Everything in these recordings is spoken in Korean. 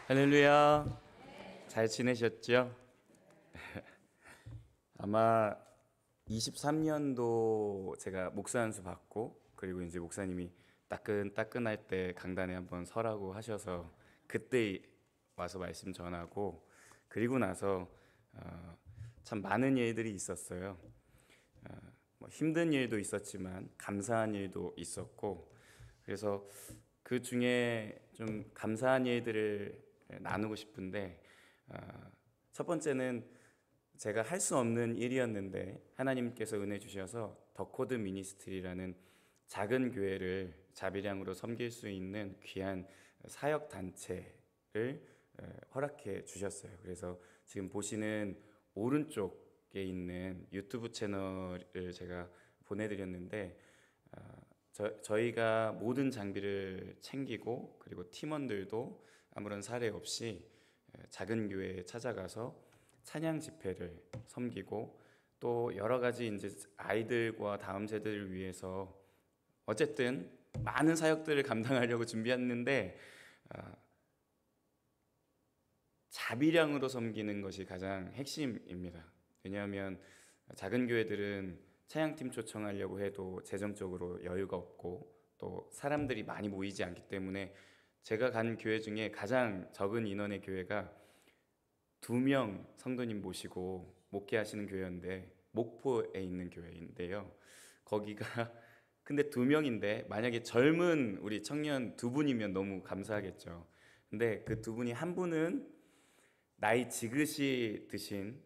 할렐루야. 잘 지내셨죠? 아마 23년도 제가 목사 연수 받고 그리고 이제 목사님이 따끈따끈할 때 강단에 한번 서라고 하셔서 그때 와서 말씀 전하고 그리고 나서 참 많은 일들이 있었어요. 뭐 힘든 일도 있었지만 감사한 일도 있었고 그래서 그 중에 좀 감사한 일들을 나누고 싶은데 첫 번째는 제가 할 수 없는 일이었는데 하나님께서 은혜 주셔서 더코드 미니스트리라는 작은 교회를 자비량으로 섬길 수 있는 귀한 사역 단체를 허락해 주셨어요. 그래서 지금 보시는 오른쪽에 있는 유튜브 채널을 제가 보내드렸는데 저희가 모든 장비를 챙기고 그리고 팀원들도 아무런 사례 없이 작은 교회에 찾아가서 찬양 집회를 섬기고 또 여러 가지 이제 아이들과 다음 세대를 위해서 어쨌든 많은 사역들을 감당하려고 준비했는데 자비량으로 섬기는 것이 가장 핵심입니다. 왜냐하면 작은 교회들은 찬양팀 초청하려고 해도 재정적으로 여유가 없고 또 사람들이 많이 모이지 않기 때문에 제가 간 교회 중에 가장 적은 인원의 교회가 2명 성도님 모시고 목회하시는 교회인데 목포에 있는 교회인데요. 거기가 근데 2명인데 만약에 젊은 우리 청년 2분이면 너무 감사하겠죠. 근데 그 2분이 한 분은 나이 지긋이 드신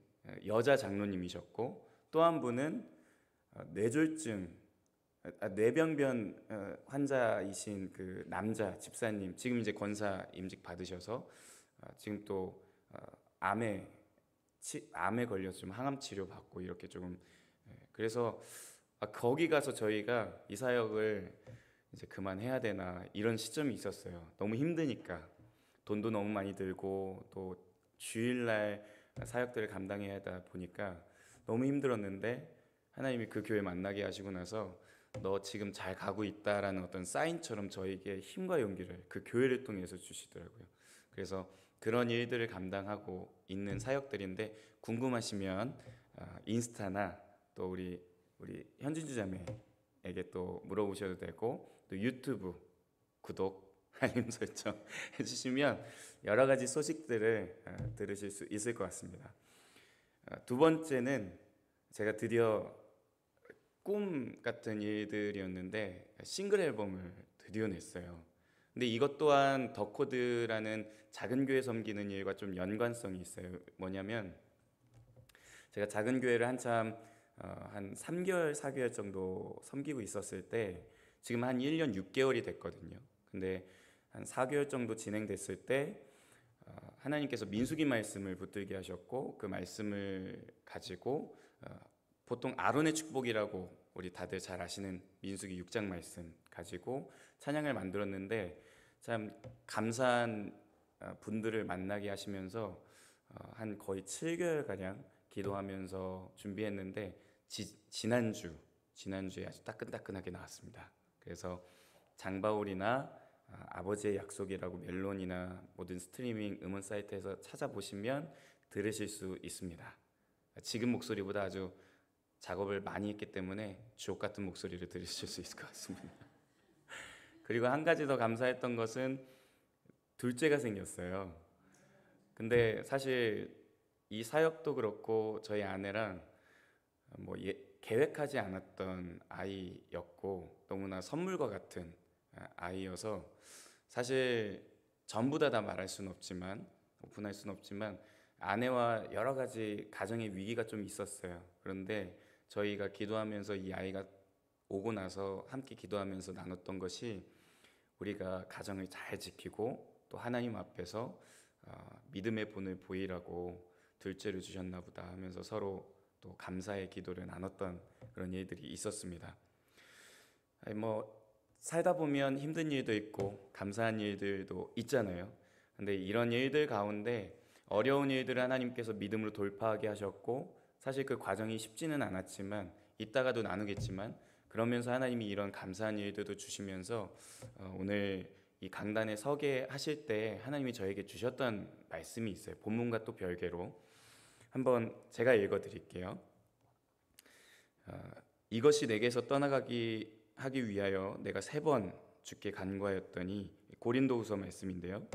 여자 장로님이셨고 또 한 분은 뇌졸중, 뇌병변 환자이신 그 남자 집사님, 지금 이제 권사 임직 받으셔서 지금 또 암에 걸려서 좀 항암 치료 받고 이렇게 조금 그래서 거기 가서 저희가 이 사역을 이제 그만해야 되나 이런 시점이 있었어요. 너무 힘드니까 돈도 너무 많이 들고 또 주일날 사역들을 감당해야 하다 보니까 너무 힘들었는데 하나님이 그 교회 만나게 하시고 나서 너 지금 잘 가고 있다라는 어떤 사인처럼 저에게 힘과 용기를 그 교회를 통해서 주시더라고요. 그래서 그런 일들을 감당하고 있는 사역들인데 궁금하시면 인스타나 또 우리 현진주 자매에게 또 물어보셔도 되고 또 유튜브 구독 알림 설정 해주시면 여러 가지 소식들을 들으실 수 있을 것 같습니다. 두 번째는 제가 드디어 꿈 같은 일들이었는데 싱글 앨범을 드디어 냈어요. 근데 이것 또한 더코드라는 작은 교회 섬기는 일과 좀 연관성이 있어요. 뭐냐면 제가 작은 교회를 한참 한 3개월, 4개월 정도 섬기고 있었을 때 지금 한 1년 6개월이 됐거든요. 근데 한 4개월 정도 진행됐을 때 하나님께서 민수기 말씀을 붙들게 하셨고 그 말씀을 가지고 보통 아론의 축복이라고 우리 다들 잘 아시는 민수기 6장 말씀 가지고 찬양을 만들었는데 참 감사한 분들을 만나게 하시면서 한 거의 7개월가량 기도하면서 준비했는데 지난주에 아주 따끈따끈하게 나왔습니다. 그래서 장바울이나 아버지의 약속이라고 멜론이나 모든 스트리밍 음원 사이트에서 찾아보시면 들으실 수 있습니다. 지금 목소리보다 아주 작업을 많이 했기 때문에 주옥 같은 목소리를 들으실 수 있을 것 같습니다. 그리고 한 가지 더 감사했던 것은 둘째가 생겼어요. 근데 사실 이 사역도 그렇고 저희 아내랑 뭐 계획하지 않았던 아이였고 너무나 선물과 같은 아이여서 사실 전부 다 말할 수는 없지만 오픈할 수는 없지만 아내와 여러 가지 가정의 위기가 좀 있었어요. 그런데 저희가 기도하면서 이 아이가 오고 나서 함께 기도하면서 나눴던 것이 우리가 가정을 잘 지키고 또 하나님 앞에서 믿음의 본을 보이라고 둘째를 주셨나 보다 하면서 서로 또 감사의 기도를 나눴던 그런 일들이 있었습니다. 뭐 살다 보면 힘든 일도 있고 감사한 일들도 있잖아요. 근데 이런 일들 가운데 어려운 일들을 하나님께서 믿음으로 돌파하게 하셨고 사실 그 과정이 쉽지는 않았지만 이따가도 나누겠지만 그러면서 하나님이 이런 감사한 일들도 주시면서 오늘 이 강단에 서게 하실 때 하나님이 저에게 주셨던 말씀이 있어요. 본문과 또 별개로 한번 제가 읽어드릴게요. 이것이 내게서 떠나가기 하기 위하여 내가 3번 주께 간구하였더니, 고린도후서 말씀인데요.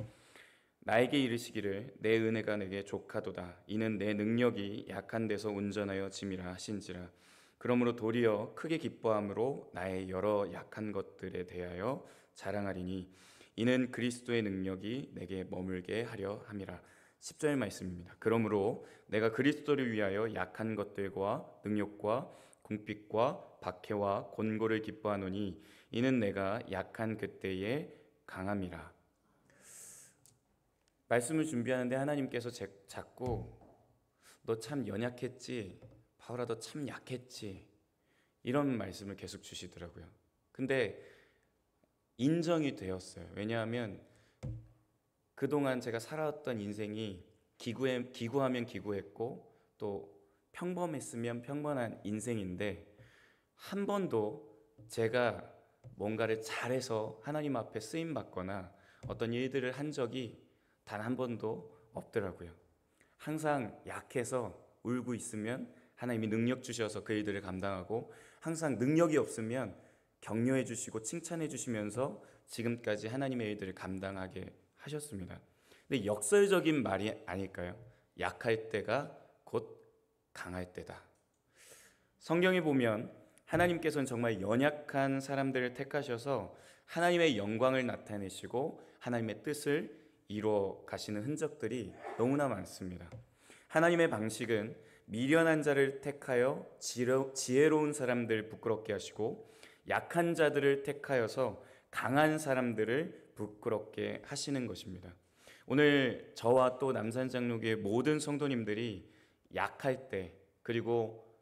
나에게 이르시기를 내 은혜가 내게 족하도다. 이는 내 능력이 약한 데서 온전하여 짐이라 하신지라. 그러므로 도리어 크게 기뻐함으로 나의 여러 약한 것들에 대하여 자랑하리니 이는 그리스도의 능력이 내게 머물게 하려 함이라. 10절 말씀입니다. 그러므로 내가 그리스도를 위하여 약한 것들과 능력과 궁핍과 박해와 곤고를 기뻐하노니 이는 내가 약한 그때에 강함이라. 말씀을 준비하는데 하나님께서 자꾸 너 참 연약했지, 바울아 너 참 약했지, 이런 말씀을 계속 주시더라고요. 근데 인정이 되었어요. 왜냐하면 그동안 제가 살아왔던 인생이 기구하면 기구했고 또 평범했으면 평범한 인생인데, 한 번도 제가 뭔가를 잘해서 하나님 앞에 쓰임 받거나 어떤 일들을 한 적이 단 한 번도 없더라고요. 항상 약해서 울고 있으면 하나님이 능력 주셔서 그 일들을 감당하고, 항상 능력이 없으면 격려해 주시고 칭찬해 주시면서 지금까지 하나님의 일들을 감당하게 하셨습니다. 근데 역설적인 말이 아닐까요? 약할 때가 곧 강할 때다. 성경에 보면 하나님께서는 정말 연약한 사람들을 택하셔서 하나님의 영광을 나타내시고 하나님의 뜻을 이루어 가시는 흔적들이 너무나 많습니다. 하나님의 방식은 미련한 자를 택하여 지혜로운 사람들을 부끄럽게 하시고, 약한 자들을 택하여서 강한 사람들을 부끄럽게 하시는 것입니다. 오늘 저와 또 남산장로교회 모든 성도님들이 약할 때, 그리고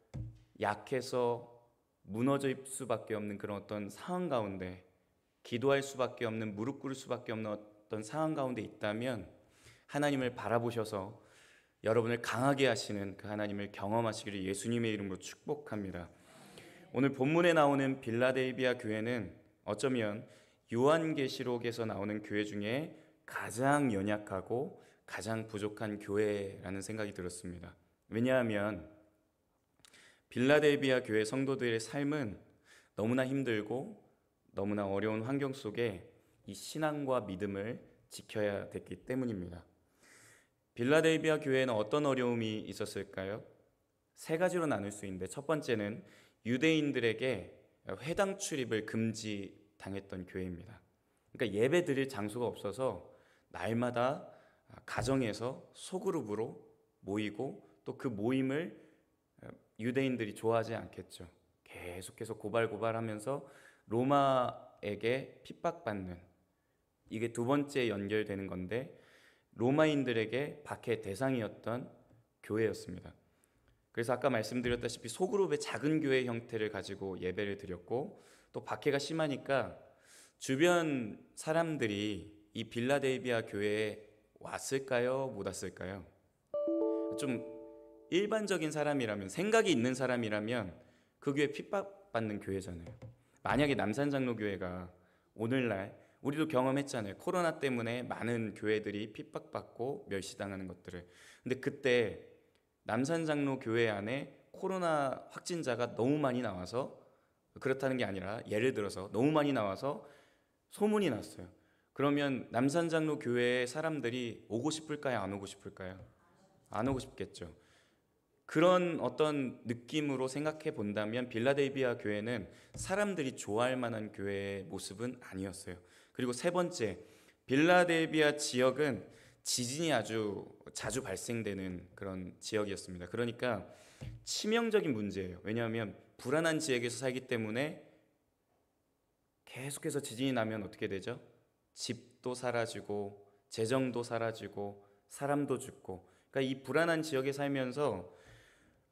약해서 무너질 수밖에 없는 그런 어떤 상황 가운데, 기도할 수밖에 없는, 무릎 꿇을 수밖에 없는 어떤 상황 가운데 있다면 하나님을 바라보셔서 여러분을 강하게 하시는 그 하나님을 경험하시기를 예수님의 이름으로 축복합니다. 오늘 본문에 나오는 빌라델비아 교회는 어쩌면 요한계시록에서 나오는 교회 중에 가장 연약하고 가장 부족한 교회라는 생각이 들었습니다. 왜냐하면 빌라델비아 교회 성도들의 삶은 너무나 힘들고 너무나 어려운 환경 속에 이 신앙과 믿음을 지켜야 됐기 때문입니다. 빌라델비아 교회에는 어떤 어려움이 있었을까요? 3가지로 나눌 수 있는데, 첫 번째는 유대인들에게 회당 출입을 금지당했던 교회입니다. 그러니까 예배 드릴 장소가 없어서 날마다 가정에서 소그룹으로 모이고, 또 그 모임을 유대인들이 좋아하지 않겠죠. 계속해서 고발하면서 로마에게 핍박받는, 이게 2번째 연결되는 건데, 로마인들에게 박해 대상이었던 교회였습니다. 그래서 아까 말씀드렸다시피 소그룹의 작은 교회 형태를 가지고 예배를 드렸고, 또 박해가 심하니까 주변 사람들이 이 빌라델비아 교회에 왔을까요? 못 왔을까요? 좀 일반적인 사람이라면, 생각이 있는 사람이라면 그 교회 핍박받는 교회잖아요. 만약에 남산장로교회가 오늘날, 우리도 경험했잖아요. 코로나 때문에 많은 교회들이 핍박받고 멸시당하는 것들을. 근데 그때 남산장로교회 안에 코로나 확진자가 너무 많이 나와서, 그렇다는 게 아니라 예를 들어서 너무 많이 나와서 소문이 났어요. 그러면 남산장로교회 사람들이 오고 싶을까요? 안 오고 싶을까요? 안 오고 싶겠죠. 그런 어떤 느낌으로 생각해 본다면 빌라델비아 교회는 사람들이 좋아할 만한 교회의 모습은 아니었어요. 그리고 3번째, 빌라델비아 지역은 지진이 아주 자주 발생되는 그런 지역이었습니다. 그러니까 치명적인 문제예요. 왜냐하면 불안한 지역에서 살기 때문에 계속해서 지진이 나면 어떻게 되죠? 집도 사라지고 재정도 사라지고 사람도 죽고, 그러니까 이 불안한 지역에 살면서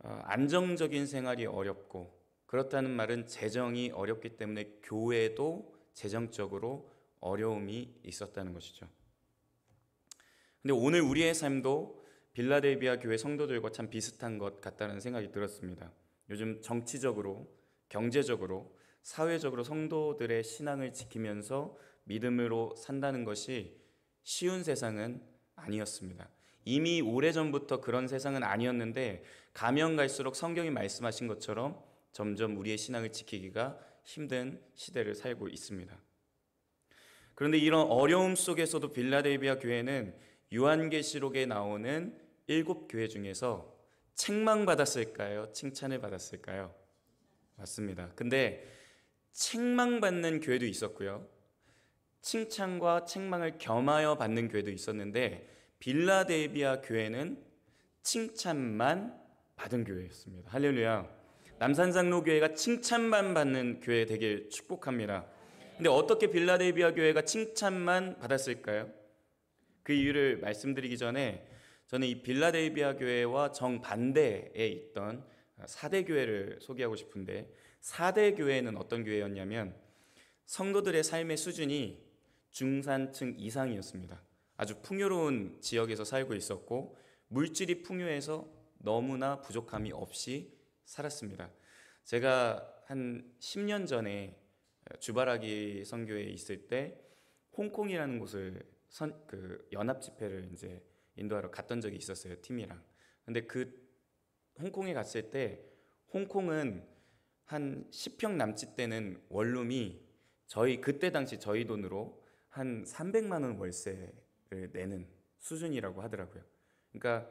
안정적인 생활이 어렵고, 그렇다는 말은 재정이 어렵기 때문에 교회도 재정적으로 어려움이 있었다는 것이죠. 근데 오늘 우리의 삶도 빌라델비아 교회 성도들과 참 비슷한 것 같다는 생각이 들었습니다. 요즘 정치적으로, 경제적으로 사회적으로 성도들의 신앙을 지키면서 믿음으로 산다는 것이 쉬운 세상은 아니었습니다. 이미 오래전부터 그런 세상은 아니었는데 가면 갈수록 성경이 말씀하신 것처럼 점점 우리의 신앙을 지키기가 힘든 시대를 살고 있습니다. 그런데 이런 어려움 속에서도 빌라델비아 교회는 요한계시록에 나오는 7교회 중에서 책망받았을까요? 칭찬을 받았을까요? 맞습니다. 근데 책망받는 교회도 있었고요. 칭찬과 책망을 겸하여 받는 교회도 있었는데 빌라델비아 교회는 칭찬만 받은 교회였습니다. 할렐루야. 남산장로교회가 칭찬만 받는 교회 되길 축복합니다. 근데 어떻게 빌라델비아 교회가 칭찬만 받았을까요? 그 이유를 말씀드리기 전에 저는 이 빌라델비아 교회와 정반대에 있던 사대 교회를 소개하고 싶은데, 사대 교회는 어떤 교회였냐면 성도들의 삶의 수준이 중산층 이상이었습니다. 아주 풍요로운 지역에서 살고 있었고 물질이 풍요해서 너무나 부족함이 없이 살았습니다. 제가 한 10년 전에 주바라기 선교에 있을 때 홍콩이라는 곳을 연합 집회를 이제 인도하러 갔던 적이 있었어요, 팀이랑. 근데 그 홍콩에 갔을 때 홍콩은 한 10평 남짓 되는 원룸이 그때 당시 저희 돈으로 한 300만 원 월세를 내는 수준이라고 하더라고요. 그러니까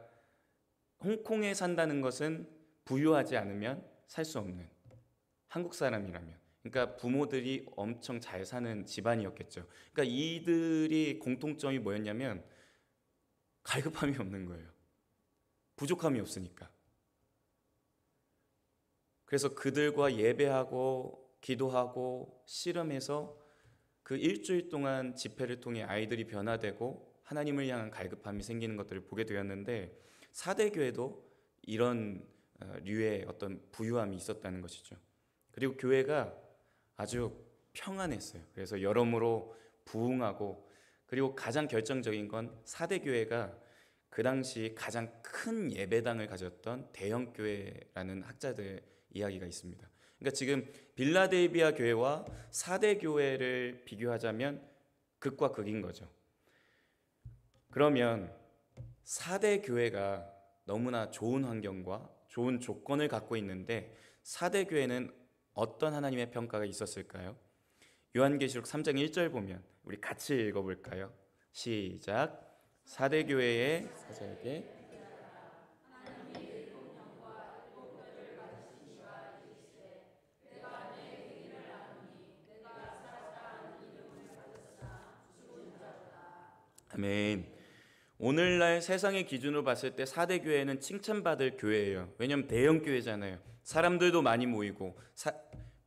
홍콩에 산다는 것은 부유하지 않으면 살 수 없는, 한국 사람이라면, 그러니까 부모들이 엄청 잘 사는 집안이었겠죠. 그러니까 이들이 공통점이 뭐였냐면 갈급함이 없는 거예요. 부족함이 없으니까. 그래서 그들과 예배하고 기도하고 씨름해서 그 일주일 동안 집회를 통해 아이들이 변화되고 하나님을 향한 갈급함이 생기는 것들을 보게 되었는데, 사대교회도 이런 류의 어떤 부유함이 있었다는 것이죠. 그리고 교회가 아주 평안했어요. 그래서 여러모로 부흥하고, 그리고 가장 결정적인 건 사대교회가 그 당시 가장 큰 예배당을 가졌던 대형교회라는 학자들 이야기가 있습니다. 그러니까 지금 빌라델비아 교회와 사대교회를 비교하자면 극과 극인 거죠. 그러면 사대교회가 너무나 좋은 환경과 좋은 조건을 갖고 있는데 사대교회는 어떤 하나님의 평가가 있었을까요? 요한계시록 3장 1절 보면 우리 같이 읽어볼까요? 시작. 사대교회의 사자에게 아멘. 오늘날 세상의 기준으로 봤을 때 사대교회는 칭찬받을 교회예요. 왜냐하면 대형 교회잖아요. 사람들도 많이 모이고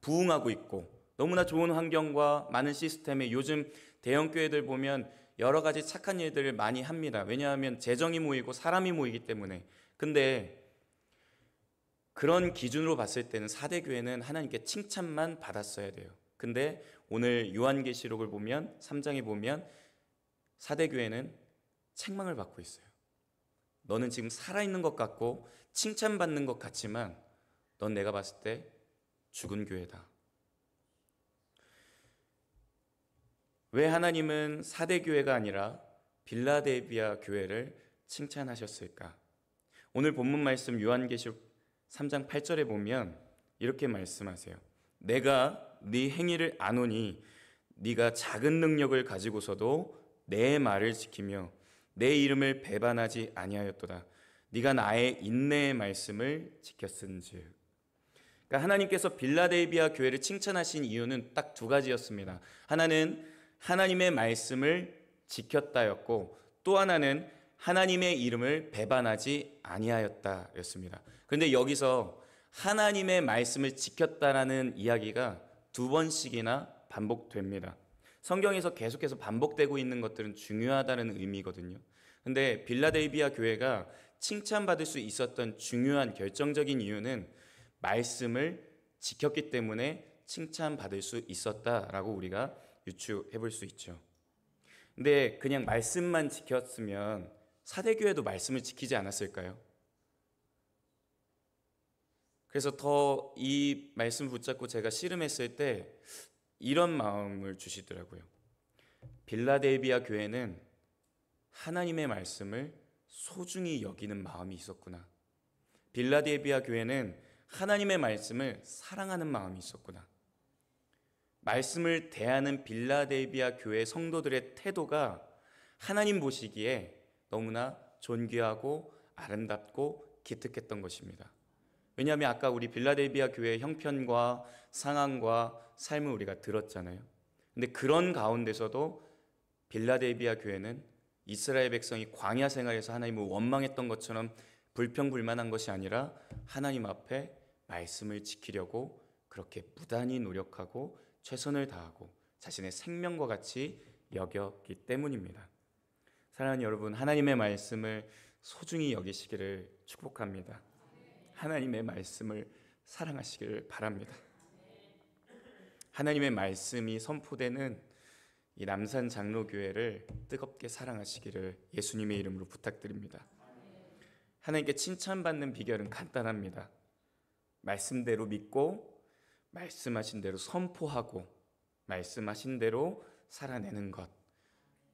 부흥하고 있고 너무나 좋은 환경과 많은 시스템에, 요즘 대형 교회들 보면 여러 가지 착한 일들을 많이 합니다. 왜냐하면 재정이 모이고 사람이 모이기 때문에. 근데 그런 기준으로 봤을 때는 사대교회는 하나님께 칭찬만 받았어야 돼요. 근데 오늘 요한계시록을 보면 3장에 보면 사대교회는 책망을 받고 있어요. 너는 지금 살아있는 것 같고 칭찬받는 것 같지만 넌 내가 봤을 때 죽은 교회다. 왜 하나님은 사대교회가 아니라 빌라델비아 교회를 칭찬하셨을까? 오늘 본문 말씀 요한계시록 3장 8절에 보면 이렇게 말씀하세요. 내가 네 행위를 아노니 네가 작은 능력을 가지고서도 내 말을 지키며 내 이름을 배반하지 아니하였도다. 네가 나의 인내의 말씀을 지켰은즉. 그러니까 하나님께서 빌라델비아 교회를 칭찬하신 이유는 딱 두 가지였습니다. 하나는 하나님의 말씀을 지켰다였고, 또 하나는 하나님의 이름을 배반하지 아니하였다였습니다. 그런데 여기서 하나님의 말씀을 지켰다라는 이야기가 두 번씩이나 반복됩니다. 성경에서 계속해서 반복되고 있는 것들은 중요하다는 의미거든요. 근데 빌라델비아 교회가 칭찬받을 수 있었던 중요한 결정적인 이유는 말씀을 지켰기 때문에 칭찬받을 수 있었다라고 우리가 유추해 볼 수 있죠. 근데 그냥 말씀만 지켰으면 사대교회도 말씀을 지키지 않았을까요? 그래서 더 이 말씀을 붙잡고 제가 씨름했을 때 이런 마음을 주시더라고요. 빌라델비아 교회는 하나님의 말씀을 소중히 여기는 마음이 있었구나. 빌라델비아 교회는 하나님의 말씀을 사랑하는 마음이 있었구나. 말씀을 대하는 빌라델비아 교회 성도들의 태도가 하나님 보시기에 너무나 존귀하고 아름답고 기특했던 것입니다. 왜냐하면 아까 우리 빌라델비아 교회의 형편과 상황과 삶을 우리가 들었잖아요. 근데 그런 가운데서도 빌라델비아 교회는 이스라엘 백성이 광야 생활에서 하나님을 원망했던 것처럼 불평불만한 것이 아니라 하나님 앞에 말씀을 지키려고 그렇게 무단히 노력하고 최선을 다하고 자신의 생명과 같이 여겼기 때문입니다. 사랑하는 여러분, 하나님의 말씀을 소중히 여기시기를 축복합니다. 하나님의 말씀을 사랑하시기를 바랍니다. 하나님의 말씀이 선포되는 이 남산 장로교회를 뜨겁게 사랑하시기를 예수님의 이름으로 부탁드립니다. 하나님께 칭찬받는 비결은 간단합니다. 말씀대로 믿고 말씀하신 대로 선포하고 말씀하신 대로 살아내는 것,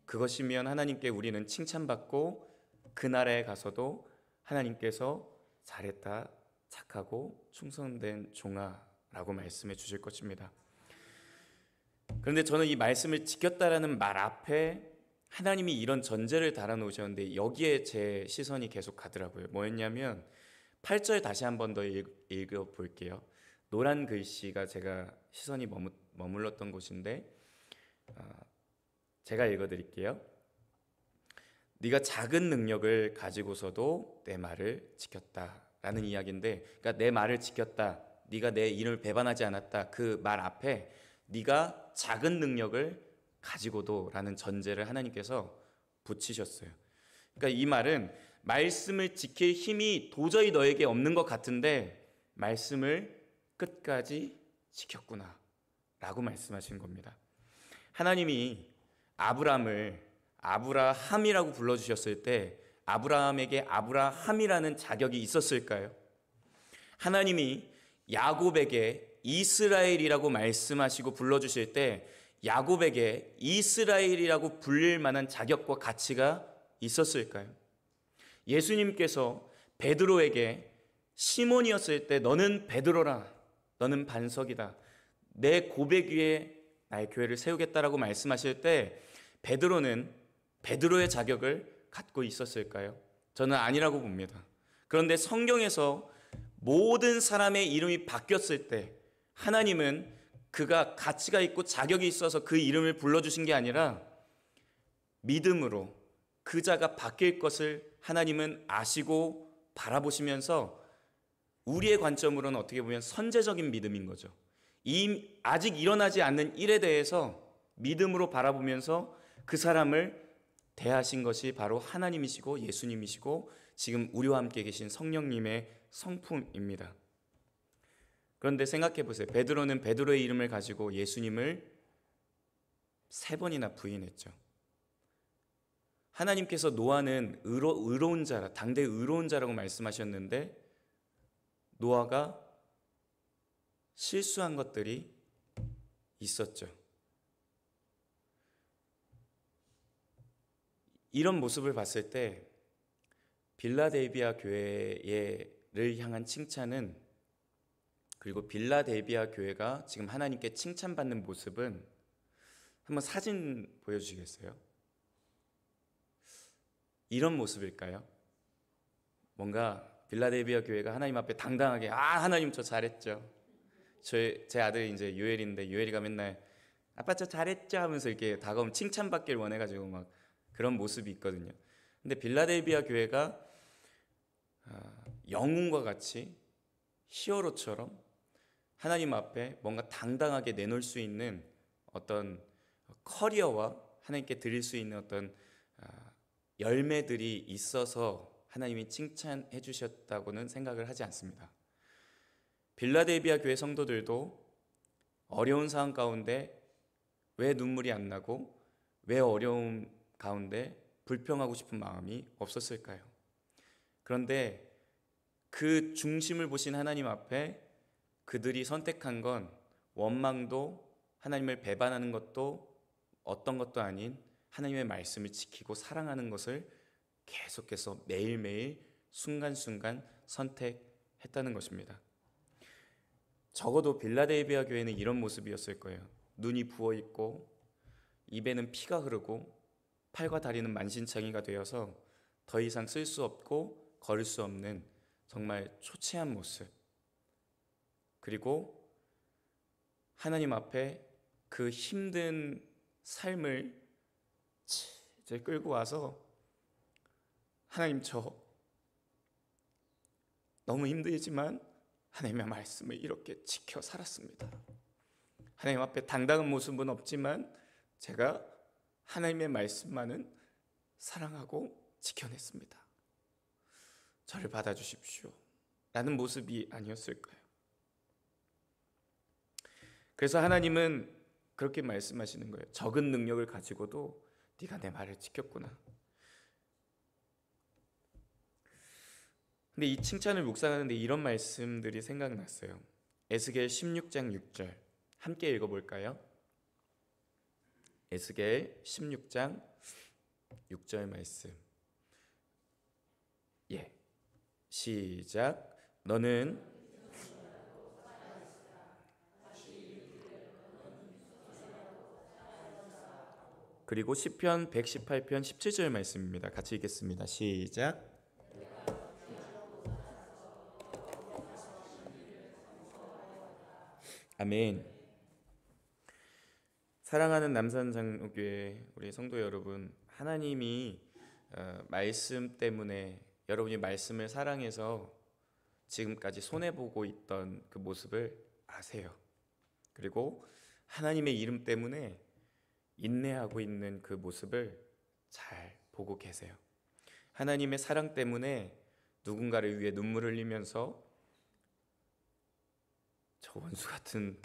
그것이면 하나님께 우리는 칭찬받고 그 나라에 가서도 하나님께서 잘했다, 착하고 충성된 종아라고 말씀해 주실 것입니다. 그런데 저는 이 말씀을 지켰다라는 말 앞에 하나님이 이런 전제를 달아놓으셨는데 여기에 제 시선이 계속 가더라고요. 뭐였냐면 8절 다시 한 번 더 읽어볼게요. 노란 글씨가 제가 시선이 머물렀던 곳인데 제가 읽어드릴게요. 네가 작은 능력을 가지고서도 내 말을 지켰다라는 이야기인데, 그러니까 내 말을 지켰다, 네가 내 이름을 배반하지 않았다, 그 말 앞에 네가 작은 능력을 가지고도라는 전제를 하나님께서 붙이셨어요. 그러니까 이 말은 말씀을 지킬 힘이 도저히 너에게 없는 것 같은데 말씀을 끝까지 지켰구나 라고 말씀하신 겁니다. 하나님이 아브라함을 아브라함이라고 불러주셨을 때 아브라함에게 아브라함이라는 자격이 있었을까요? 하나님이 야곱에게 이스라엘이라고 말씀하시고 불러주실 때 야곱에게 이스라엘이라고 불릴 만한 자격과 가치가 있었을까요? 예수님께서 베드로에게 시몬이었을 때 너는 베드로라, 너는 반석이다, 내 고백 위에 나의 교회를 세우겠다라고 말씀하실 때 베드로는 베드로의 자격을 갖고 있었을까요? 저는 아니라고 봅니다. 그런데 성경에서 모든 사람의 이름이 바뀌었을 때 하나님은 그가 가치가 있고 자격이 있어서 그 이름을 불러주신 게 아니라 믿음으로 그 자가 바뀔 것을 하나님은 아시고 바라보시면서 우리의 관점으로는 어떻게 보면 선제적인 믿음인 거죠. 아직 일어나지 않는 일에 대해서 믿음으로 바라보면서 그 사람을 대하신 것이 바로 하나님이시고 예수님이시고 지금 우리와 함께 계신 성령님의 성품입니다. 그런데 생각해 보세요. 베드로는 베드로의 이름을 가지고 예수님을 3번이나 부인했죠. 하나님께서 노아는 의로운 자라, 당대 의로운 자라고 말씀하셨는데 노아가 실수한 것들이 있었죠. 이런 모습을 봤을 때 빌라델비아 교회를 향한 칭찬은, 그리고 빌라델비아 교회가 지금 하나님께 칭찬받는 모습은, 한번 사진 보여주시겠어요? 이런 모습일까요? 뭔가 빌라델비아 교회가 하나님 앞에 당당하게 하나님 저 잘했죠. 제 아들이 이제 요엘인데 요엘이가 맨날 아빠 저 잘했죠 하면서 이렇게 다가오면 칭찬받길 원해가지고 막 그런 모습이 있거든요. 근데 빌라델비아 교회가 영웅과 같이 히어로처럼 하나님 앞에 뭔가 당당하게 내놓을 수 있는 어떤 커리어와 하나님께 드릴 수 있는 어떤 열매들이 있어서 하나님이 칭찬해 주셨다고는 생각을 하지 않습니다. 빌라델비아 교회 성도들도 어려운 상황 가운데 왜 눈물이 안 나고 왜 어려움 가운데 불평하고 싶은 마음이 없었을까요? 그런데 그 중심을 보신 하나님 앞에 그들이 선택한 건 원망도 하나님을 배반하는 것도 어떤 것도 아닌 하나님의 말씀을 지키고 사랑하는 것을 계속해서 매일매일 순간순간 선택했다는 것입니다. 적어도 빌라델비아 교회는 이런 모습이었을 거예요. 눈이 부어있고 입에는 피가 흐르고 팔과 다리는 만신창이가 되어서 더 이상 쓸 수 없고 걸을 수 없는 정말 초췌한 모습, 그리고 하나님 앞에 그 힘든 삶을 이제 끌고 와서 하나님, 저 너무 힘들지만 하나님의 말씀을 이렇게 지켜 살았습니다. 하나님 앞에 당당한 모습은 없지만 제가 하나님의 말씀만은 사랑하고 지켜냈습니다. 저를 받아주십시오 라는 모습이 아니었을까요? 그래서 하나님은 그렇게 말씀하시는 거예요. 적은 능력을 가지고도 네가 내 말을 지켰구나. 근데 이 칭찬을 묵상하는데 이런 말씀들이 생각났어요. 에스겔 16장 6절 함께 읽어볼까요? 에스겔 16장 6절 말씀. 시작. 너는 그리고 시편 118편 17절 말씀입니다. 같이 읽겠습니다. 시작. 아멘. 사랑하는 남산장로교회 우리 성도 여러분, 하나님이 말씀 때문에 여러분이 말씀을 사랑해서 지금까지 손해보고 있던 그 모습을 아세요. 그리고 하나님의 이름 때문에 인내하고 있는 그 모습을 잘 보고 계세요. 하나님의 사랑 때문에 누군가를 위해 눈물을 흘리면서 저 원수 같은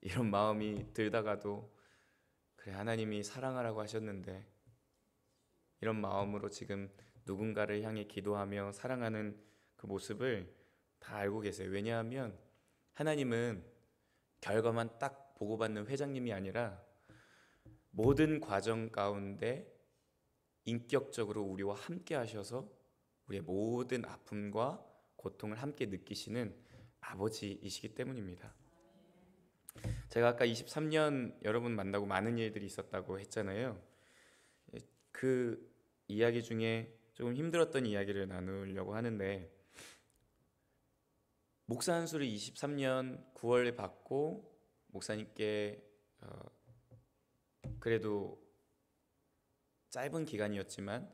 이런 마음이 들다가도 그래, 하나님이 사랑하라고 하셨는데 이런 마음으로 지금 누군가를 향해 기도하며 사랑하는 그 모습을 다 알고 계세요. 왜냐하면 하나님은 결과만 딱 보고받는 회장님이 아니라 모든 과정 가운데 인격적으로 우리와 함께 하셔서 우리의 모든 아픔과 고통을 함께 느끼시는 아버지이시기 때문입니다. 제가 아까 23년 여러분 만나고 많은 일들이 있었다고 했잖아요. 그 이야기 중에 조금 힘들었던 이야기를 나누려고 하는데, 목사 안수를 23년 9월에 받고 목사님께 그래도 짧은 기간이었지만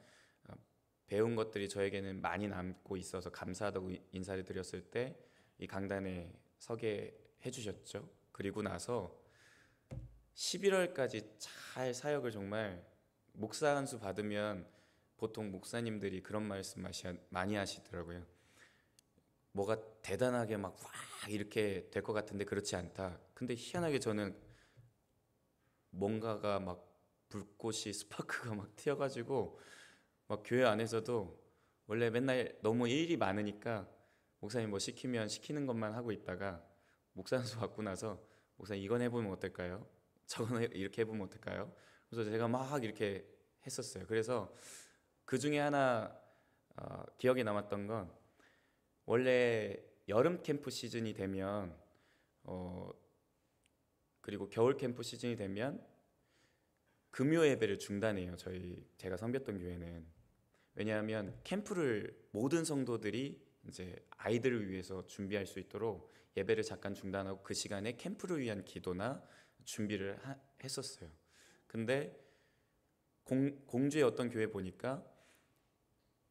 배운 것들이 저에게는 많이 남고 있어서 감사하다고 인사를 드렸을 때 이 강단에 서게 해주셨죠. 그리고 나서 11월까지 잘 사역을, 정말 목사 안수 받으면 보통 목사님들이 그런 말씀 많이 하시더라고요. 뭐가 대단하게 막 이렇게 될 것 같은데 그렇지 않다. 근데 희한하게 저는 뭔가가 막 불꽃이 스파크가 막 튀어가지고 막 교회 안에서도 원래 맨날 너무 일이 많으니까 목사님 뭐 시키면 시키는 것만 하고 있다가 목사 안수 받고 나서 목사님 이건 해보면 어떨까요? 저건 이렇게 해보면 어떨까요? 그래서 제가 막 이렇게 했었어요. 그래서 그 중에 하나 기억에 남았던 건, 원래 여름 캠프 시즌이 되면 그리고 겨울 캠프 시즌이 되면 금요 예배를 중단해요. 제가 섬겼던 교회는. 왜냐하면 캠프를 모든 성도들이 이제 아이들을 위해서 준비할 수 있도록 예배를 잠깐 중단하고 그 시간에 캠프를 위한 기도나 준비를 했었어요. 근데 공주의 어떤 교회 보니까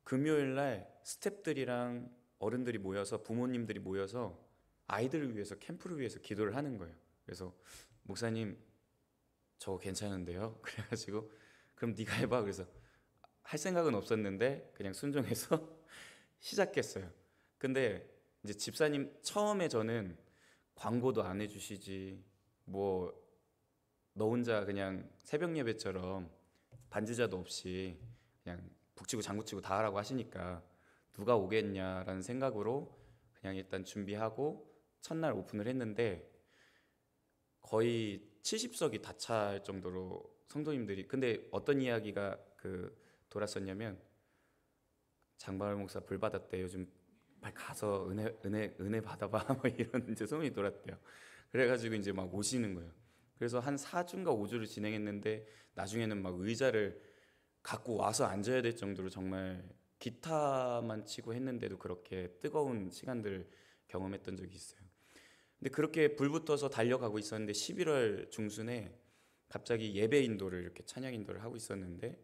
금요일 날 스태프들이랑 어른들이 모여서, 부모님들이 모여서 아이들을 위해서, 캠프를 위해서 기도를 하는 거예요. 그래서 목사님 저거 괜찮은데요? 그래가지고 그럼 네가 해봐. 그래서 할 생각은 없었는데 그냥 순종해서 시작했어요. 근데 이제 집사님 처음에 저는 광고도 안 해주시지, 뭐 너 혼자 그냥 새벽 예배처럼 반주자도 없이 그냥 북치고 장구치고 다 하라고 하시니까 누가 오겠냐라는 생각으로 그냥 일단 준비하고 첫날 오픈을 했는데 거의 70석이 다 찰 정도로 성도님들이, 근데 어떤 이야기가 돌았었냐면 장바울 목사 불 받았대, 요즘 빨리 가서 은혜 받아봐 뭐 이런 이제 소문이 돌았대요. 그래가지고 이제 막 오시는 거예요. 그래서 한 4주인가 5주를 진행했는데 나중에는 막 의자를 갖고 와서 앉아야 될 정도로 정말 기타만 치고 했는데도 그렇게 뜨거운 시간들을 경험했던 적이 있어요. 근데 그렇게 불붙어서 달려가고 있었는데 11월 중순에 갑자기 예배 인도를, 이렇게 찬양 인도를 하고 있었는데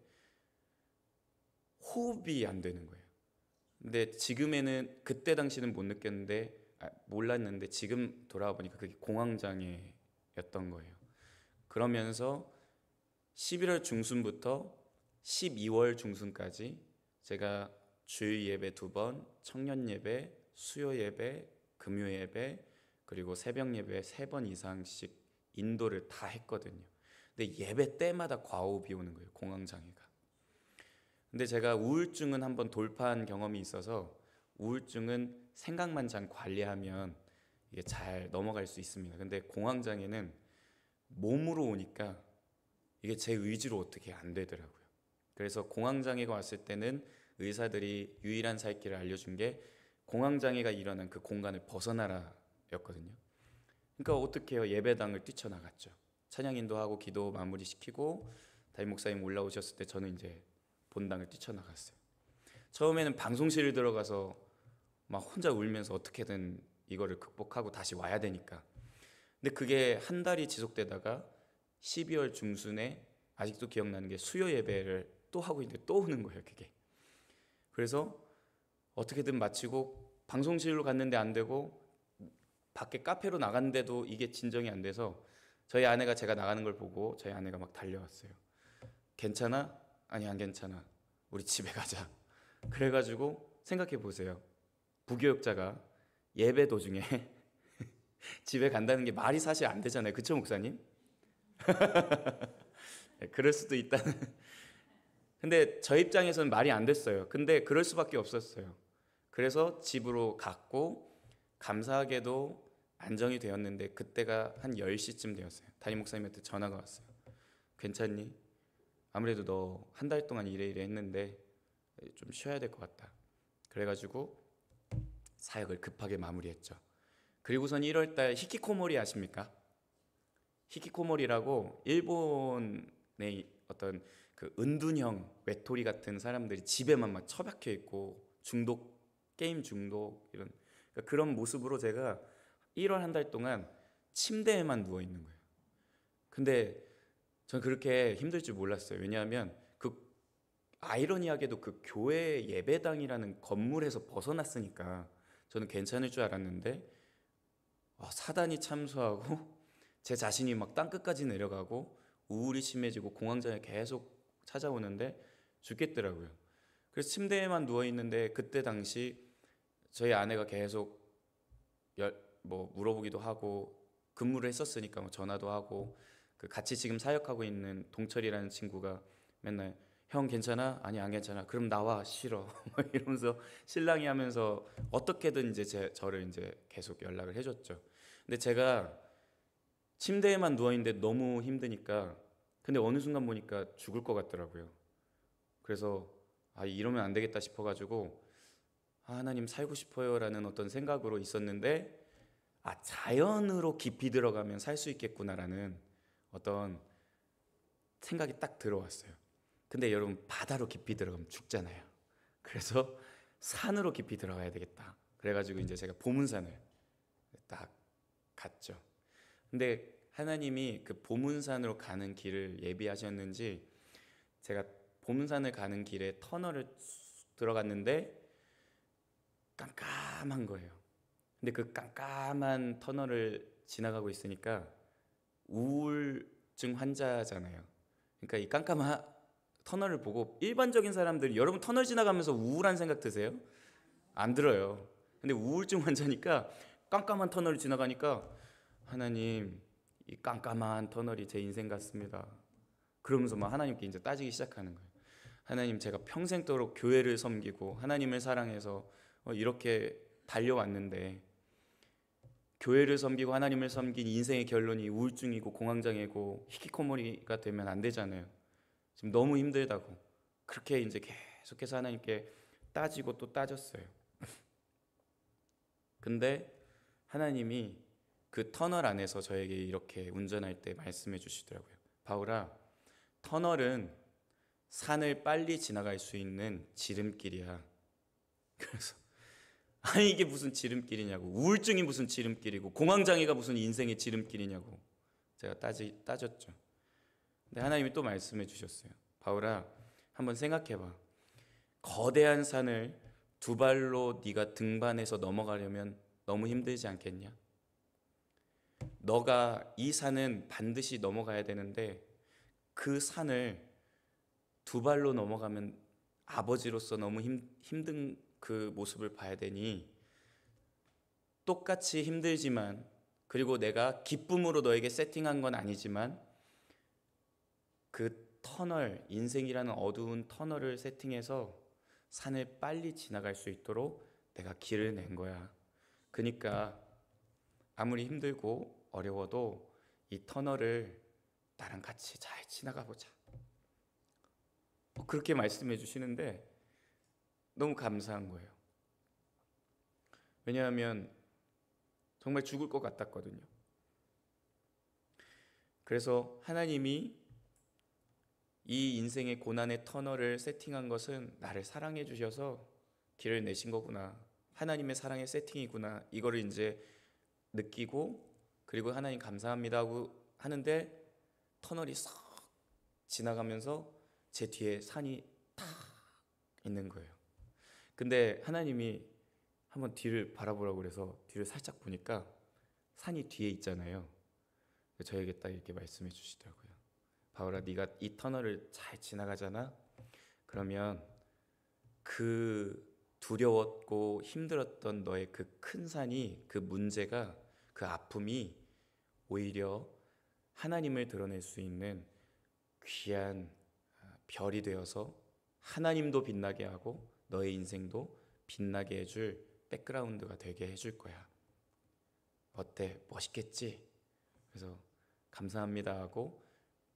호흡이 안 되는 거예요. 근데 지금에는, 그때 당시는 못 느꼈는데, 몰랐는데 지금 돌아와 보니까 그게 공황장애였던 거예요. 그러면서 11월 중순부터 12월 중순까지 제가 주일 예배 2번, 청년 예배, 수요 예배, 금요 예배, 그리고 새벽 예배 3번 이상씩 인도를 다 했거든요. 근데 예배 때마다 과호흡이 오는 거예요, 공황장애가. 근데 제가 우울증은 한번 돌파한 경험이 있어서, 우울증은 생각만 잘 관리하면 이게 잘 넘어갈 수 있습니다. 근데 공황장애는 몸으로 오니까 이게 제 의지로 어떻게 안 되더라고요. 그래서 공황장애가 왔을 때는 의사들이 유일한 살 길을 알려준 게 공황장애가 일어난 그 공간을 벗어나라 였거든요. 그러니까 어떻게 해요? 예배당을 뛰쳐나갔죠. 찬양 인도하고 기도 마무리 시키고 담임 목사님 올라오셨을 때 저는 이제 본당을 뛰쳐나갔어요. 처음에는 방송실을 들어가서 막 혼자 울면서 어떻게든 이거를 극복하고 다시 와야 되니까. 근데 그게 한 달이 지속되다가 12월 중순에 아직도 기억나는 게 수요 예배를 또 하고 있는데 또 오는 거예요, 그게. 그래서 어떻게든 마치고 방송실로 갔는데 안 되고 밖에 카페로 나갔는데도 이게 진정이 안 돼서 저희 아내가, 제가 나가는 걸 보고 저희 아내가 막 달려왔어요. 괜찮아? 아니 안 괜찮아. 우리 집에 가자. 그래가지고 생각해 보세요. 부교육자가 예배 도중에 집에 간다는 게 말이 사실 안 되잖아요. 그쵸 목사님? 그럴 수도 있다는. 근데 저 입장에서는 말이 안 됐어요. 근데 그럴 수밖에 없었어요. 그래서 집으로 갔고 감사하게도 안정이 되었는데 그때가 한 10시쯤 되었어요. 담임 목사님한테 전화가 왔어요. 괜찮니? 아무래도 너 한 달 동안 이래 했는데 좀 쉬어야 될 것 같다. 그래가지고 사역을 급하게 마무리했죠. 그리고선 1월달 히키코모리 아십니까? 히키코모리라고 일본의 어떤 그 은둔형 외톨이 같은 사람들이 집에만 막 처박혀 있고 게임 중독 이런, 그러니까 그런 모습으로 제가 1월 한 달 동안 침대에만 누워 있는 거예요. 근데 저는 그렇게 힘들 줄 몰랐어요. 왜냐하면 아이러니하게도 그 교회 예배당이라는 건물에서 벗어났으니까 저는 괜찮을 줄 알았는데 사단이 참수하고 제 자신이 막 땅끝까지 내려가고 우울이 심해지고 공황장애 계속 찾아오는데 죽겠더라고요. 그래서 침대에만 누워 있는데 그때 당시 저희 아내가 계속 물어보기도 하고 근무를 했었으니까 뭐 전화도 하고, 그 같이 지금 사역하고 있는 동철이라는 친구가 맨날 형 괜찮아? 아니 안 괜찮아. 그럼 나와. 싫어. 이러면서 실랑이 하면서 어떻게든 이제 저를 이제 계속 연락을 해줬죠. 근데 제가 침대에만 누워 있는데 너무 힘드니까, 근데 어느 순간 보니까 죽을 것 같더라고요. 그래서 이러면 안 되겠다 싶어가지고 하나님 살고 싶어요라는 어떤 생각으로 있었는데 자연으로 깊이 들어가면 살 수 있겠구나라는 어떤 생각이 딱 들어왔어요. 근데 여러분 바다로 깊이 들어가면 죽잖아요. 그래서 산으로 깊이 들어가야 되겠다. 그래가지고 이제 제가 보문산을 딱 갔죠. 근데 하나님이 그 보문산으로 가는 길을 예비하셨는지 제가 보문산을 가는 길에 터널을 들어갔는데 깜깜한 거예요. 근데 그 깜깜한 터널을 지나가고 있으니까 우울증 환자잖아요. 그러니까 이 깜깜한 터널을 보고 일반적인 사람들이, 여러분 터널 지나가면서 우울한 생각 드세요? 안 들어요. 근데 우울증 환자니까 깜깜한 터널을 지나가니까 하나님, 이 깜깜한 터널이 제 인생 같습니다. 그러면서 막 하나님께 이제 따지기 시작하는 거예요. 하나님, 제가 평생도록 교회를 섬기고 하나님을 사랑해서 이렇게 달려왔는데 교회를 섬기고 하나님을 섬긴 인생의 결론이 우울증이고 공황장애고 히키코모리가 되면 안 되잖아요. 지금 너무 힘들다고 그렇게 이제 계속해서 하나님께 따지고 또 따졌어요. 근데 하나님이 그 터널 안에서 저에게 이렇게 운전할 때 말씀해 주시더라고요. 바울아, 터널은 산을 빨리 지나갈 수 있는 지름길이야. 그래서 아니 이게 무슨 지름길이냐고, 우울증이 무슨 지름길이고 공황장애가 무슨 인생의 지름길이냐고 제가 따졌죠. 근데 하나님이 또 말씀해 주셨어요. 바울아, 한번 생각해봐. 거대한 산을 두 발로 네가 등반해서 넘어가려면 너무 힘들지 않겠냐? 너가 이 산은 반드시 넘어가야 되는데 그 산을 두 발로 넘어가면 아버지로서 너무 힘든 그 모습을 봐야 되니 똑같이 힘들지만, 그리고 내가 기쁨으로 너에게 세팅한 건 아니지만 그 터널, 인생이라는 어두운 터널을 세팅해서 산을 빨리 지나갈 수 있도록 내가 길을 낸 거야. 그러니까 아무리 힘들고 어려워도 이 터널을 나랑 같이 잘 지나가 보자. 그렇게 말씀해 주시는데 너무 감사한 거예요. 왜냐하면 정말 죽을 것 같았거든요. 그래서 하나님이 이 인생의 고난의 터널을 세팅한 것은 나를 사랑해 주셔서 길을 내신 거구나, 하나님의 사랑의 세팅이구나, 이거를 이제 느끼고, 그리고 하나님 감사합니다 하고 하는데 터널이 싹 지나가면서 제 뒤에 산이 탁 있는 거예요. 근데 하나님이 한번 뒤를 바라보라고 그래서 뒤를 살짝 보니까 산이 뒤에 있잖아요. 저에게 딱 이렇게 말씀해 주시더라고요. 바울아, 네가 이 터널을 잘 지나가잖아. 그러면 그 두려웠고 힘들었던 너의 그 큰 산이, 그 문제가, 그 아픔이 오히려 하나님을 드러낼 수 있는 귀한 별이 되어서 하나님도 빛나게 하고 너의 인생도 빛나게 해줄 백그라운드가 되게 해줄 거야. 어때? 멋있겠지? 그래서 감사합니다 하고,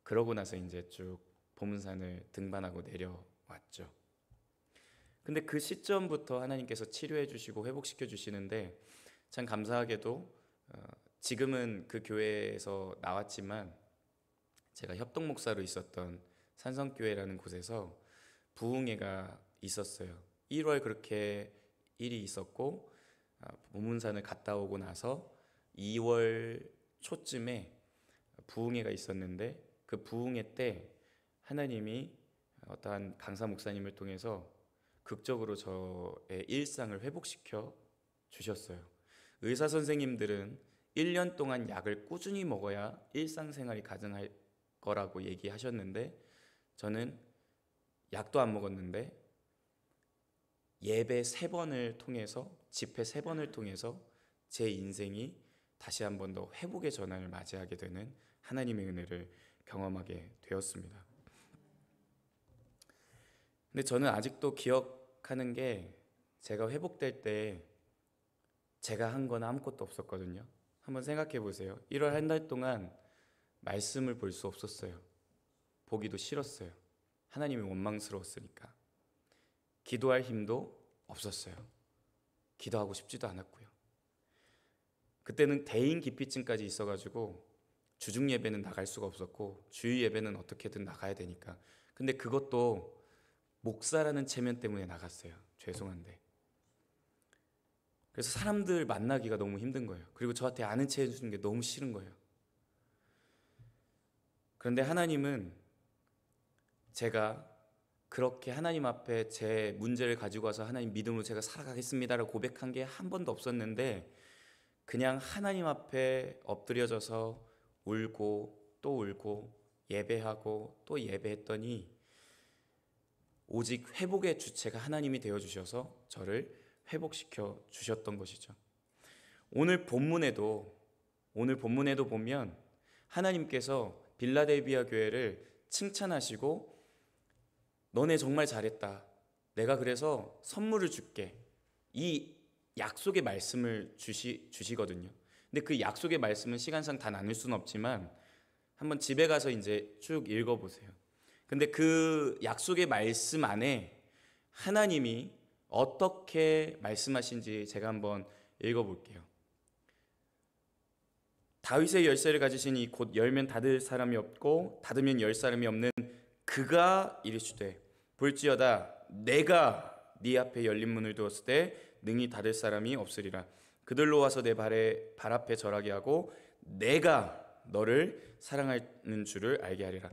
그러고 나서 이제 쭉 보문산을 등반하고 내려왔죠. 근데 그 시점부터 하나님께서 치료해 주시고 회복시켜 주시는데, 참 감사하게도 지금은 그 교회에서 나왔지만 제가 협동 목사로 있었던 산성교회라는 곳에서 부흥회가 있었어요. 1월 그렇게 일이 있었고, 보문산을 갔다 오고 나서 2월 초쯤에 부흥회가 있었는데, 그 부흥회 때 하나님이 어떠한 강사 목사님을 통해서 극적으로 저의 일상을 회복시켜 주셨어요. 의사 선생님들은 1년 동안 약을 꾸준히 먹어야 일상생활이 가능할 거라고 얘기하셨는데, 저는 약도 안 먹었는데 예배 3번을 통해서, 집회 3번을 통해서 제 인생이 다시 한 번 더 회복의 전환을 맞이하게 되는 하나님의 은혜를 경험하게 되었습니다. 근데 저는 아직도 기억하는 게, 제가 회복될 때 제가 한 건 아무것도 없었거든요. 한번 생각해 보세요. 1월 한 달 동안 말씀을 볼 수 없었어요. 보기도 싫었어요. 하나님이 원망스러웠으니까. 기도할 힘도 없었어요. 기도하고 싶지도 않았고요. 그때는 대인 기피증까지 있어가지고 주중 예배는 나갈 수가 없었고 주일 예배는 어떻게든 나가야 되니까. 근데 그것도 목사라는 체면 때문에 나갔어요. 죄송한데. 그래서 사람들 만나기가 너무 힘든 거예요. 그리고 저한테 아는 체 해주는 게 너무 싫은 거예요. 그런데 하나님은, 제가 그렇게 하나님 앞에 제 문제를 가지고 와서 하나님 믿음으로 제가 살아가겠습니다라고 고백한 게 한 번도 없었는데, 그냥 하나님 앞에 엎드려져서 울고 또 울고 예배하고 또 예배했더니 오직 회복의 주체가 하나님이 되어주셔서 저를 회복시켜 주셨던 것이죠. 오늘 본문에도 보면 하나님께서 빌라델비아 교회를 칭찬하시고, 너네 정말 잘했다, 내가 그래서 선물을 줄게, 이 약속의 말씀을 주시거든요. 근데 그 약속의 말씀은 시간상 다 나눌 수는 없지만 한번 집에 가서 이제 쭉 읽어보세요. 근데 그 약속의 말씀 안에 하나님이 어떻게 말씀하신지 제가 한번 읽어볼게요. 다윗의 열쇠를 가지시니 곧 열면 닫을 사람이 없고 닫으면 열 사람이 없는 그가 이르시되 볼지어다 내가 네 앞에 열린 문을 두었을 때 능히 닫을 사람이 없으리라. 그들로 와서 내 발 앞에 절하게 하고 내가 너를 사랑하는 줄을 알게 하리라.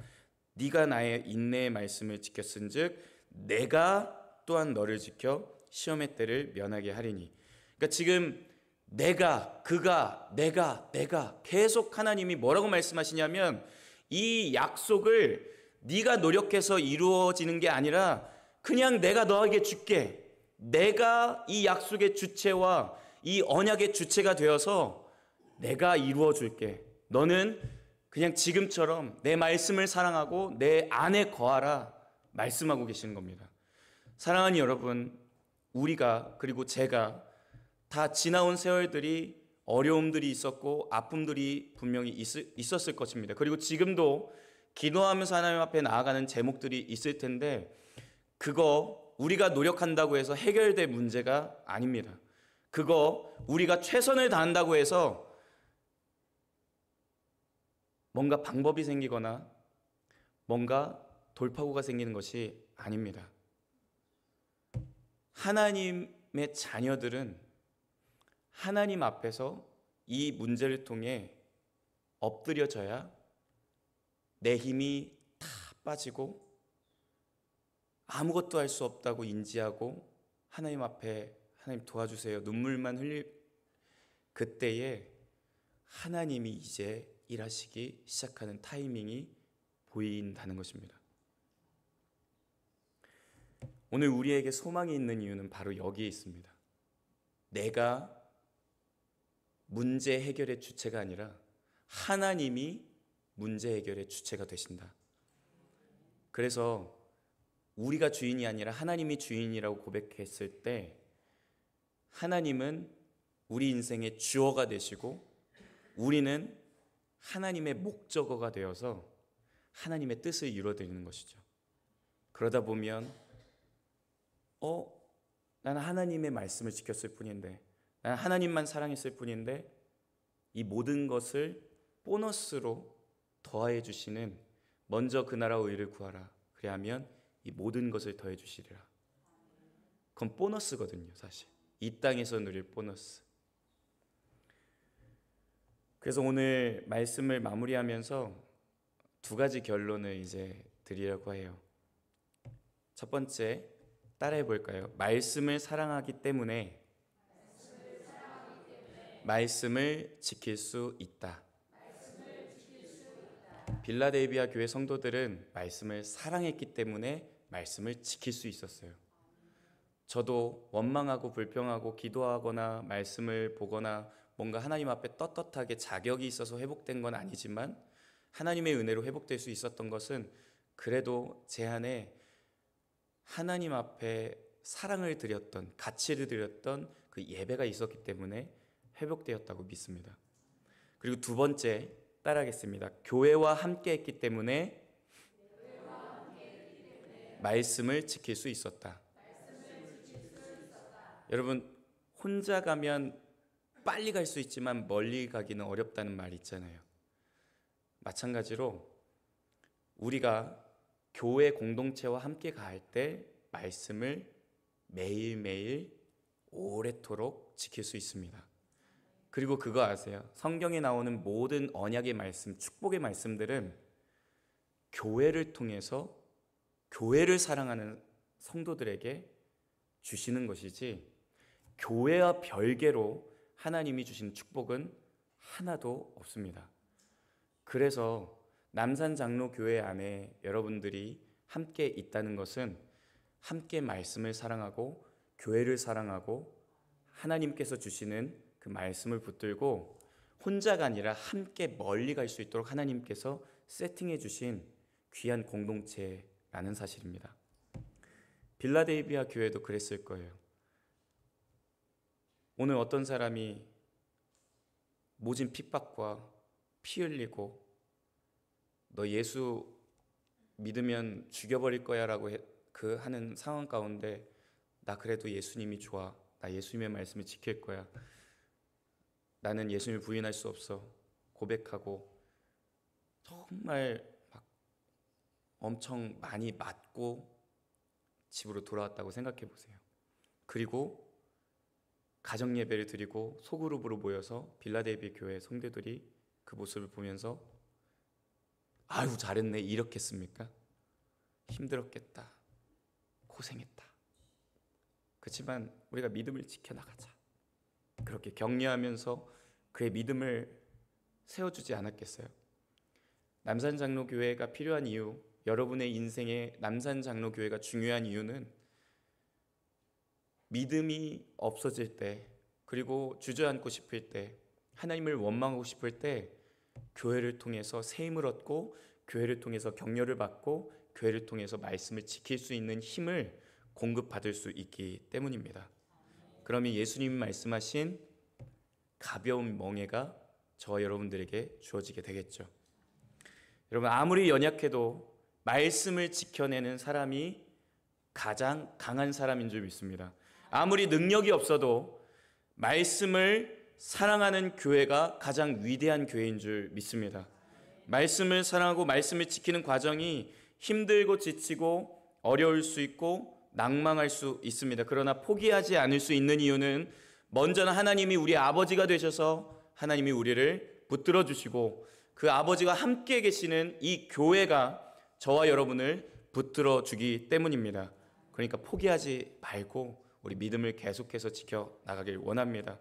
네가 나의 인내의 말씀을 지켰은즉 내가 또한 너를 지켜 시험의 때를 면하게 하리니. 그러니까 지금 내가, 그가, 내가 계속 하나님이 뭐라고 말씀하시냐면 이 약속을 네가 노력해서 이루어지는 게 아니라 그냥 내가 너에게 줄게. 내가 이 약속의 주체와 이 언약의 주체가 되어서 내가 이루어 줄게. 너는 그냥 지금처럼 내 말씀을 사랑하고 내 안에 거하라 말씀하고 계시는 겁니다. 사랑하는 여러분, 우리가 그리고 제가 다 지나온 세월들이 어려움들이 있었고 아픔들이 분명히 있었을 것입니다. 그리고 지금도 기도하면서 하나님 앞에 나아가는 제목들이 있을 텐데 그거 우리가 노력한다고 해서 해결될 문제가 아닙니다. 그거 우리가 최선을 다한다고 해서 뭔가 방법이 생기거나 뭔가 돌파구가 생기는 것이 아닙니다. 하나님의 자녀들은 하나님 앞에서 이 문제를 통해 엎드려져야 내 힘이 다 빠지고 아무것도 할 수 없다고 인지하고 하나님 앞에 하나님 도와주세요 눈물만 흘릴 그때에 하나님이 이제 일하시기 시작하는 타이밍이 보인다는 것입니다. 오늘 우리에게 소망이 있는 이유는 바로 여기에 있습니다. 내가 문제 해결의 주체가 아니라 하나님이 문제 해결의 주체가 되신다. 그래서 우리가 주인이 아니라 하나님이 주인이라고 고백했을 때 하나님은 우리 인생의 주어가 되시고 우리는 하나님의 목적어가 되어서 하나님의 뜻을 이루어드리는 것이죠. 그러다 보면 나는 하나님의 말씀을 지켰을 뿐인데 나는 하나님만 사랑했을 뿐인데 이 모든 것을 보너스로 더해 주시는 먼저 그 나라와 의를 구하라 그리하면 이 모든 것을 더해 주시리라. 그건 보너스거든요. 사실 이 땅에서 누릴 보너스. 그래서 오늘 말씀을 마무리하면서 두 가지 결론을 이제 드리려고 해요. 첫 번째 따라해 볼까요? 말씀을 사랑하기 때문에 말씀을 지킬 수 있다. 빌라델비아 교회 성도들은 말씀을 사랑했기 때문에 말씀을 지킬 수 있었어요. 저도 원망하고 불평하고 기도하거나 말씀을 보거나 뭔가 하나님 앞에 떳떳하게 자격이 있어서 회복된 건 아니지만 하나님의 은혜로 회복될 수 있었던 것은 그래도 제 안에 하나님 앞에 사랑을 드렸던 가치를 드렸던 그 예배가 있었기 때문에 회복되었다고 믿습니다. 그리고 두 번째 따라하겠습니다. 교회와 함께 했기 때문에 말씀을 지킬 수 있었다. 여러분 혼자 가면 빨리 갈 수 있지만 멀리 가기는 어렵다는 말이 있잖아요. 마찬가지로 우리가 교회 공동체와 함께 갈 때 말씀을 매일매일 오래도록 지킬 수 있습니다. 그리고 그거 아세요? 성경에 나오는 모든 언약의 말씀, 축복의 말씀들은 교회를 통해서 교회를 사랑하는 성도들에게 주시는 것이지 교회와 별개로 하나님이 주신 축복은 하나도 없습니다. 그래서 남산장로교회 안에 여러분들이 함께 있다는 것은 함께 말씀을 사랑하고 교회를 사랑하고 하나님께서 주시는 그 말씀을 붙들고 혼자가 아니라 함께 멀리 갈 수 있도록 하나님께서 세팅해 주신 귀한 공동체라는 사실입니다. 빌라델비아 교회도 그랬을 거예요. 오늘 어떤 사람이 모진 핍박과 피 흘리고 너 예수 믿으면 죽여버릴 거야 라고 하는 상황 가운데 나 그래도 예수님이 좋아, 나 예수님의 말씀을 지킬 거야, 나는 예수님을 부인할 수 없어 고백하고 정말 막 엄청 많이 맞고 집으로 돌아왔다고 생각해 보세요. 그리고 가정 예배를 드리고 소그룹으로 모여서 빌라델비아 교회 성도들이 그 모습을 보면서 아유 잘했네 이렇겠습니까? 힘들었겠다, 고생했다. 그렇지만 우리가 믿음을 지켜나가자, 그렇게 격려하면서 그의 믿음을 세워주지 않았겠어요? 남산장로교회가 필요한 이유, 여러분의 인생에 남산장로교회가 중요한 이유는 믿음이 없어질 때, 그리고 주저앉고 싶을 때, 하나님을 원망하고 싶을 때 교회를 통해서 새 힘을 얻고 교회를 통해서 격려를 받고 교회를 통해서 말씀을 지킬 수 있는 힘을 공급받을 수 있기 때문입니다. 그러면 예수님이 말씀하신 가벼운 멍에가 저와 여러분들에게 주어지게 되겠죠. 여러분, 아무리 연약해도 말씀을 지켜내는 사람이 가장 강한 사람인 줄 믿습니다. 아무리 능력이 없어도 말씀을 사랑하는 교회가 가장 위대한 교회인 줄 믿습니다. 말씀을 사랑하고 말씀을 지키는 과정이 힘들고 지치고 어려울 수 있고 낭망할 수 있습니다. 그러나 포기하지 않을 수 있는 이유는 먼저는 하나님이 우리 아버지가 되셔서 하나님이 우리를 붙들어 주시고 그 아버지가 함께 계시는 이 교회가 저와 여러분을 붙들어 주기 때문입니다. 그러니까 포기하지 말고 우리 믿음을 계속해서 지켜나가길 원합니다.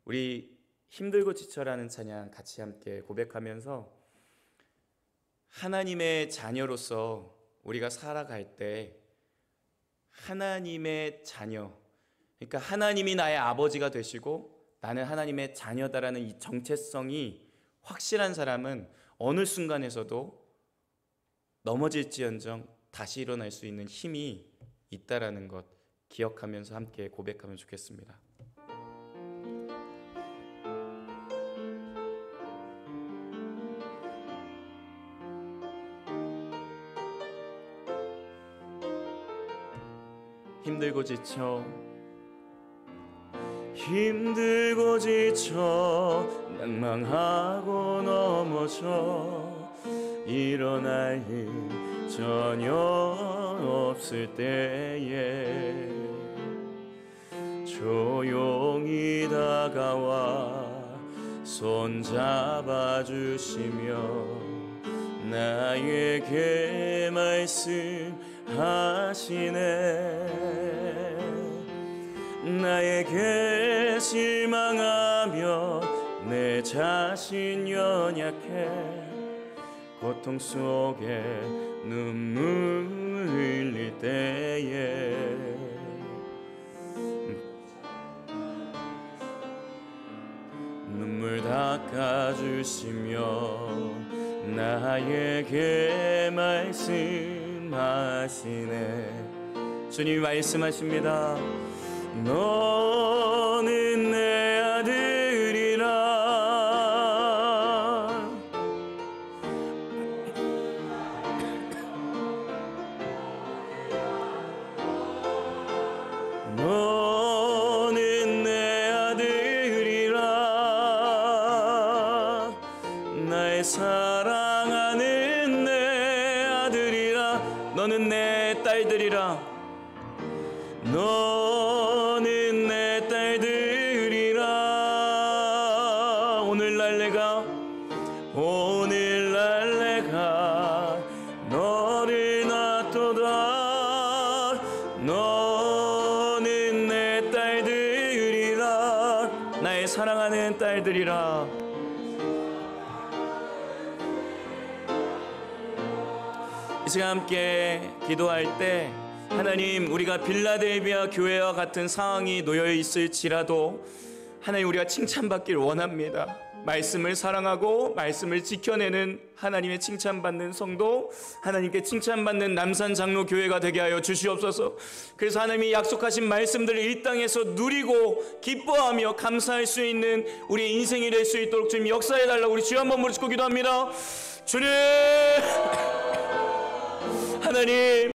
우리 힘들고 지쳐라는 찬양 같이 함께 고백하면서 하나님의 자녀로서 우리가 살아갈 때 하나님의 자녀, 그러니까 하나님이 나의 아버지가 되시고 나는 하나님의 자녀다라는 이 정체성이 확실한 사람은 어느 순간에서도 넘어질지언정 다시 일어날 수 있는 힘이 있다라는 것 기억하면서 함께 고백하면 좋겠습니다. 힘들고 지쳐 낭망하고 넘어져 일어날 힘 전혀 없을 때에 조용히 다가와 손 잡아주시며 나에게 말씀하시네. 나에게 실망하며 내 자신 연약해 고통 속에 눈물 흘릴 때에 눈물 닦아주시며 나에게 말씀하시네. 주님이 말씀하십니다. 너는 내 아들이라. 너는 내 아들이라. 나의 사랑하는 내 아들이라. 너는 내 딸들이라. 너는 내 딸들이라. 오늘날 내가 너를 놔둬다. 너는 내 딸들이라. 나의 사랑하는 딸들이라. 이 시간 함께 기도할 때 하나님, 우리가 빌라델비아 교회와 같은 상황이 놓여 있을지라도 하나님, 우리가 칭찬받길 원합니다. 말씀을 사랑하고 말씀을 지켜내는 하나님의 칭찬받는 성도, 하나님께 칭찬받는 남산 장로교회가 되게 하여 주시옵소서. 그래서 하나님이 약속하신 말씀들을 이 땅에서 누리고 기뻐하며 감사할 수 있는 우리의 인생이 될 수 있도록 주님 역사해 달라고 우리 주여 한번 부르짖고 기도합니다. 주님, 하나님,